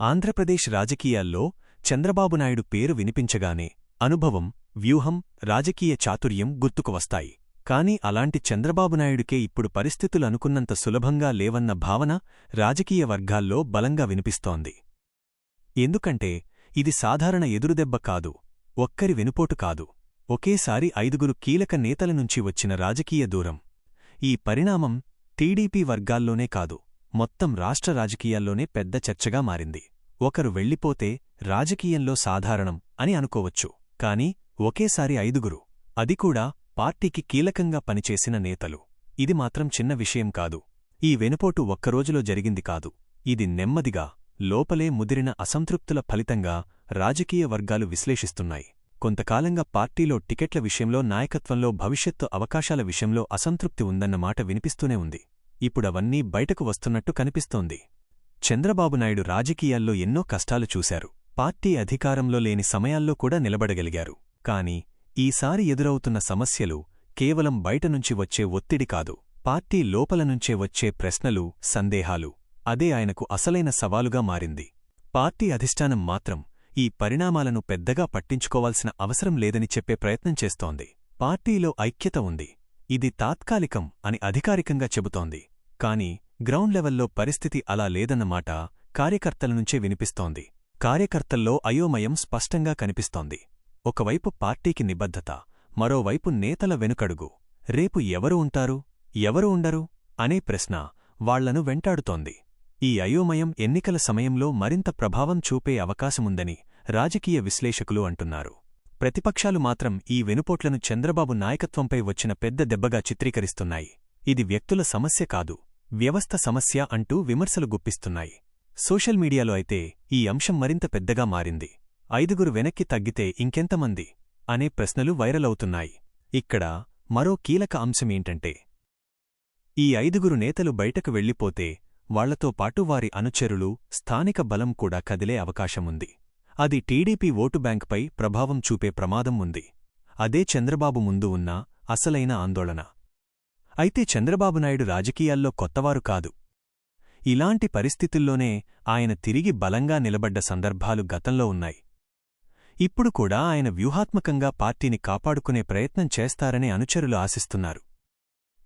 ఆంధ్రప్రదేశ్ రాజకీయాల్లో చంద్రబాబునాయుడు పేరు వినిపించగానే అనుభవం, వ్యూహం, రాజకీయ చాతుర్యం గుర్తుకు వస్తాయి. కాని అలాంటి చంద్రబాబునాయుడికే ఇప్పుడు పరిస్థితులనుకున్నంత సులభంగా లేవన్న భావన రాజకీయ వర్గాల్లో బలంగా వినిపిస్తోంది. ఎందుకంటే ఇది సాధారణ ఎదురుదెబ్బ కాదు, ఒక్కరి వెనుపోటు కాదు, ఒకేసారి 5 కీలక నేతల నుంచి వచ్చిన రాజకీయ దూరం. ఈ పరిణామం టీడీపీ వర్గాల్లోనే కాదు, మొత్తం రాష్ట్ర రాజకీయాల్లోనే పెద్ద చర్చగా మారింది. ఒకరు వెళ్ళిపోతే రాజకీయంలో సాధారణం అని అనుకోవచ్చు. కాని ఒకేసారి 5, అది కూడా పార్టీకి కీలకంగా పనిచేసిన నేతలు. ఇది మాత్రం చిన్న విషయం కాదు. ఈ వెనుపోటు ఒక్కరోజులో జరిగింది కాదు. ఇది నెమ్మదిగా, లోపలే ముదిరిన అసంతృప్తుల ఫలితంగా రాజకీయ వర్గాలు విశ్లేషిస్తున్నాయి. కొంతకాలంగా పార్టీలో టికెట్ల విషయంలో, నాయకత్వంలో, భవిష్యత్తు అవకాశాల విషయంలో అసంతృప్తి ఉందన్న మాట వినిపిస్తూనే ఉంది. ఇప్పుడవన్నీ బయటకు వస్తున్నట్టు కనిపిస్తోంది. చంద్రబాబునాయుడు రాజకీయాల్లో ఎన్నో కష్టాలు చూశారు. పార్టీ అధికారంలో లేని సమయాల్లో కూడా నిలబడగలిగారు. కాని ఈసారి ఎదురవుతున్న సమస్యలు కేవలం బయటనుంచి వచ్చే ఒత్తిడి కాదు, పార్టీ లోపలనుంచే వచ్చే ప్రశ్నలు, సందేహాలు. అదే ఆయనకు అసలైన సవాలుగా మారింది. పార్టీ అధిష్టానం మాత్రం ఈ పరిణామాలను పెద్దగా పట్టించుకోవాల్సిన అవసరం లేదని చెప్పే ప్రయత్నం చేస్తోంది. పార్టీలో ఐక్యత ఉంది, ఇది తాత్కాలికం అని అధికారికంగా చెబుతోంది. కాని గ్రౌండ్ లెవెల్లో పరిస్థితి అలా లేదన్నమాట కార్యకర్తలనుంచే వినిపిస్తోంది. కార్యకర్తల్లో అయోమయం స్పష్టంగా కనిపిస్తోంది. ఒకవైపు పార్టీకి నిబద్ధత, మరోవైపు నేతల వెనుకడుగు. రేపు ఎవరు ఉంటారు, ఎవరు ఉండరు అనే ప్రశ్న వాళ్లను వెంటాడుతోంది. ఈ అయోమయం ఎన్నికల సమయంలో మరింత ప్రభావం చూపే అవకాశముందని రాజకీయ విశ్లేషకులు అంటున్నారు. ప్రతిపక్షాలు మాత్రం ఈ వెనుపోట్లను చంద్రబాబు నాయకత్వంపై వచ్చిన పెద్ద దెబ్బగా చిత్రీకరిస్తున్నాయి. ఇది వ్యక్తుల సమస్య కాదు, వ్యవస్థ సమస్య అంటూ విమర్శలు గుప్పిస్తున్నాయి. సోషల్ మీడియాలో అయితే ఈ అంశం మరింత పెద్దగా మారింది. 5 వెనక్కి తగ్గితే ఇంకెంతమంది అనే ప్రశ్నలు వైరలవుతున్నాయి. ఇక్కడ మరో కీలక అంశమేంటంటే, ఈ 5 నేతలు బయటకు వెళ్ళిపోతే వాళ్లతో పాటు వారి అనుచరులు, స్థానిక బలం కూడా కదిలే అవకాశముంది. అది టీడీపీ ఓటు బ్యాంకుపై ప్రభావం చూపే ప్రమాదం ఉంది. అదే చంద్రబాబు ముందు ఉన్న అసలైన ఆందోళన. అయితే చంద్రబాబునాయుడు రాజకీయాల్లో కొత్తవారు కాదు. ఇలాంటి పరిస్థితుల్లోనే ఆయన తిరిగి బలంగా నిలబడ్డ సందర్భాలు గతంలో ఉన్నాయి. ఇప్పుడు కూడా ఆయన వ్యూహాత్మకంగా పార్టీని కాపాడుకునే ప్రయత్నం చేస్తారని అనుచరులు ఆశిస్తున్నారు.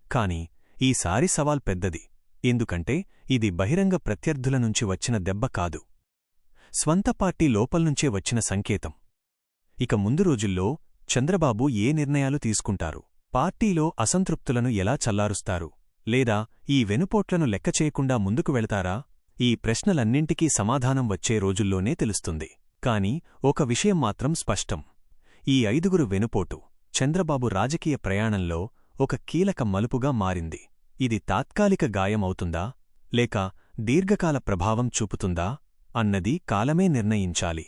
కాని ఈసారి సవాల్ పెద్దది. ఎందుకంటే ఇది బహిరంగ ప్రత్యర్థుల నుంచి వచ్చిన దెబ్బ కాదు, స్వంత పార్టీ లోపల్నుంచే వచ్చిన సంకేతం. ఇక ముందు రోజుల్లో చంద్రబాబు ఏ నిర్ణయాలు తీసుకుంటారు, పార్టీలో అసంతృప్తులను ఎలా చల్లారుస్తారు, లేదా ఈ వెనుపోట్లను లెక్కచేయకుండా ముందుకు వెళతారా? ఈ ప్రశ్నలన్నింటికీ సమాధానం వచ్చే రోజుల్లోనే తెలుస్తుంది. కాని ఒక విషయం మాత్రం స్పష్టం. ఈ 5 వెనుపోటు చంద్రబాబు రాజకీయ ప్రయాణంలో ఒక కీలక మలుపుగా మారింది. ఇది తాత్కాలిక గాయం అవుతుందా, లేక దీర్ఘకాల ప్రభావం చూపుతుందా అన్నది కాలమే నిర్ణయించాలి.